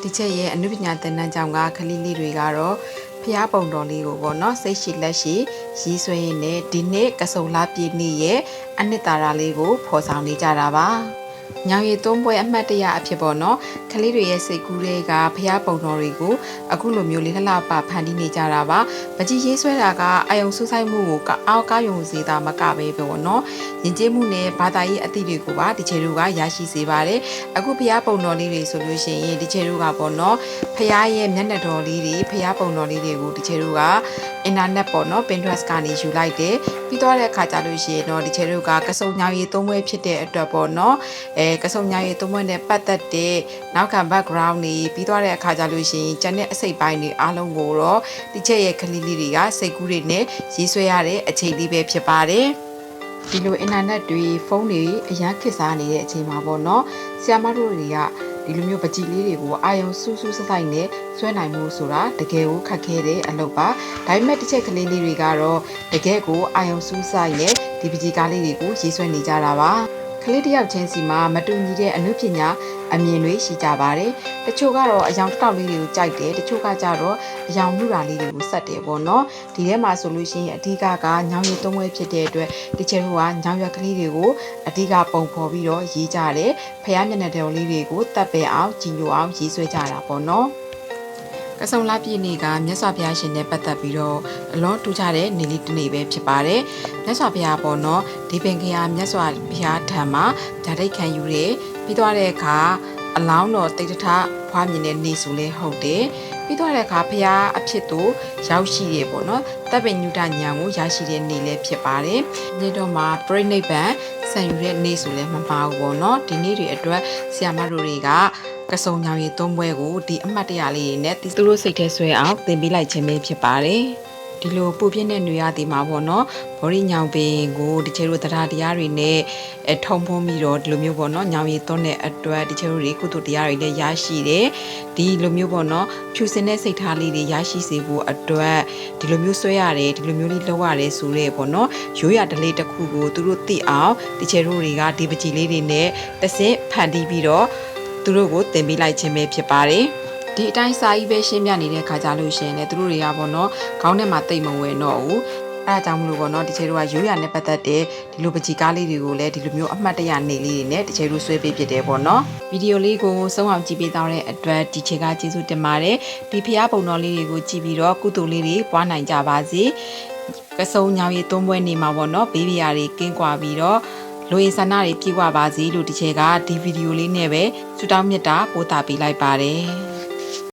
ဒီချက်ရဲ့အနုပညာသင်တန်းကျောင်းကကလေးလေးတွေကတော့ဖျားပုံတော်လေးကိုပေါ့နော်စိတ်ရှိလက်ရှိရေးဆွဲရင်းနဲ့ဒီနေ့ကစုံလာပြည့်နေ့ရဲ့အနှစ်သာရလေးကိုဖော်ဆောင်နေကြတာပါညောင်ရည်သုံးပွဲအမှတ်တရအဖြစ်ပေါ့နော်ကလေးတွေရဲ့စိတ်ကူးတွေကဖျားပုံတော်တွေကိုအခုလိုမျိုးလေးလှလှပဖန်တီးနေကြတာပါပကြီးရေးဆွဲတာကအယုံဆူဆိုင်မှုကိုအောက်ကားယုံစေတာမကပဲပေါ့နော်ယဉ်ကျေးမှုနဲ့ဘာသာရေးအသည့်တွေကိုပါဒီချေတို့ကရရှိစေပါတယ်အခုဖျားပုံတော်လေးတွေဆိုလို့ရှိရင်ဒီချေတို့ကပေါ့နော်ဖျားရဲ့မျက်နှာတော်လေးတွေဖျားပုံတော်လေးတွေကိုဒီချေတို့ကအင်တာနက်ပေါ့နော် Pinterest ကနေယူလိုက်တယ်ပြီးတော့တဲ့အခါကျလို့ရှိရင်တော့ဒီချေတို့ကကစုံညောင်ရည်သုံးပွဲဖြစ်တဲ့အတွက်ပေါ့နော်ကစုံညောင်ရည်သုံးပွဲနဲ့ပတ်သက်တဲ့နောက်ခံ background တွေပြီးတော့တဲ့အခါကျလို့ရှိရင်ကျန်တဲ့အစိတ်ပိုင်းတွေအားလုံးကိုတော့ဒီချက်ရဲ့ကလေးလေးတွေကစိတ်ကူးတွေနဲ့ရေးဆွဲရတဲ့အချိန်လေးပဲဖြစ်ပါတယ်ဒီလိုအင်တာနက်တွေဖုန်းတွေအရန်ခေတ်စားနေတဲ့အချိန်မှာပေါ့နော်ဆရာမတို့တွေကဒီလိုမျိုးပကြီးလေးတွေကိုအာယုံစူးစူးဆိုင်နဲ့ဆွဲနိုင်မှုဆိုတာတကယ်ကိုခက်ခဲတဲ့အလုပ်ပါဒါပေမဲ့တစ်ချက်ကလေးလေးတွေကတော့တကယ်ကိုအာယုံစူးဆိုင်နဲ့ဒီပကြီးကားလေးတွေကိုရေးဆွဲနေကြတာပါကလေးတယောက်ချင်းစီမှာမတူညီတဲ့အမှုပညာအမြင်တွေရှိကြပါတယ်တချို့ကတော့အယောင်တောက်လေးတွေကိုကြိုက်တယ်တချို့ကကြတော့အယောင်မှုရာလေးတွေကိုစက်တယ်ပေါ့နော်ဒီထဲမှာဆိုလို့ရှိရင်အဓိကကညောင်ရည်သုံးဝဲဖြစ်တဲ့အတွက်တချို့ကညောင်ရွက်ကလေးတွေကိုအဓိကပုံဖော်ပြီးတော့ရေးကြတယ်ဖျားမျက်နှာတော်လေးတွေကိုတပ်ပယ်အောင်ကြည်ညိုအောင်ရေးဆွဲကြတာပေါ့နော်ကဆုံလာပြည်နေကမြတ်စွာဘုရားရှင်နဲ့ပတ်သက်ပြီးတော့အလွန်ထူးခြားတဲ့နေလေးတစ်နေ့ပဲဖြစ်ပါတယ်မြတ်စွာဘုရားပေါ့နော်ဒီပင်ခရာမြတ်စွာဘုရားထံမှာဓာတ်ခံယူတယ်ပြီးတော့တဲ့အခါအလောင်းတော်တိတ်တထဖွားမြင်တဲ့နေဆိုလဲဟုတ်တယ်ပြီးတော့တဲ့အခါဘုရားအဖြစ်သို့ရောက်ရှိရပေါ့နော်တပ်ပင်ညုတညာကိုရရှိတဲ့နေလည်းဖြစ်ပါတယ်ဒီတော့မှာပြိဋိဘံဆံယူတဲ့နေဆိုလဲမမှားဘူးပေါ့နော်ဒီနေ့တွေအတွက်ဆရာမတို့တွေကကစုံညောင်ရည်သုံးပွဲကိုဒီအမှတ်တရလေးတွေနဲ့သူတို့စိတ်ထဲဆွဲအောင်သင်ပေးလိုက်ခြင်းပဲဖြစ်ပါတယ်ဒီလိုပူပြင်းတဲ့နေရာဒီမှာပေါ့နော်ဘောရီညောင်ပင်ကိုဒီချေတို့တရားတွေနဲ့ထုံဖုံးပြီးတော့ဒီလိုမျိုးပေါ့နော်ညောင်ရည်သွန်းတဲ့အတွက်ဒီချေတို့တွေကုသိုလ်တရားတွေလည်းရရှိတယ်ဒီလိုမျိုးပေါ့နော်ဖြူစင်တဲ့စိတ်ထားလေးတွေရရှိစေဖို့အတွက်ဒီလိုမျိုးဆွဲရတယ်ဒီလိုမျိုးလေးလုပ်ရတယ်ဆိုရဲပေါ့နော်ရိုးရဒလေးတစ်ခုကိုသူတို့သိအောင်ဒီချေတို့တွေကဒီပကြီးလေးတွေနဲ့တစ်စင်းဖန်တီးပြီးတော့သူတို့ကိုသင်ပေးလိုက်ခြင်းပဲဖြစ်ပါတယ်ဒီအတိုင်းစာကြီးပဲရှင်းပြနေတဲ့ခါကြလို့ရှင်လေသူတို့တွေကပေါ့နော်ခေါင်းထဲမှာတိတ်မဝင်တော့ဘူးအဲဒါကြောင့်မလို့ပေါ့နော်ဒီချေတို့ကရိုးရနဲ့ပတ်သက်တဲ့ဒီလိုပကြီးကားလေးတွေကိုလည်းဒီလိုမျိုးအမှတ်တရနေလေးတွေနဲ့ဒီချေတို့ဆွဲပေးဖြစ်တယ်ပေါ့နော်ဗီဒီယိုလေးကိုဆုံးအောင်ကြည့်ပေးတော့တဲ့အတွက်ဒီချေကကျေးဇူးတင်ပါတယ်ဒီဖျားပုံတော်လေးတွေကိုကြည့်ပြီးတော့ကုသိုလ်လေးတွေပွားနိုင်ကြပါစေကစုံညောင်ရည်သုံးပွဲနေမှာပေါ့နော်ဘေးဘီယာတွေကင်းကွာပြီးတော့လူရင်းဆန္ဒတွေပြေဝပါစေလို့ဒီချေကဒီဗီဒီယိုလေးနဲ့ပဲဆုတောင်းမြတ်တာပို့တာပေးလိုက်ပါတယ်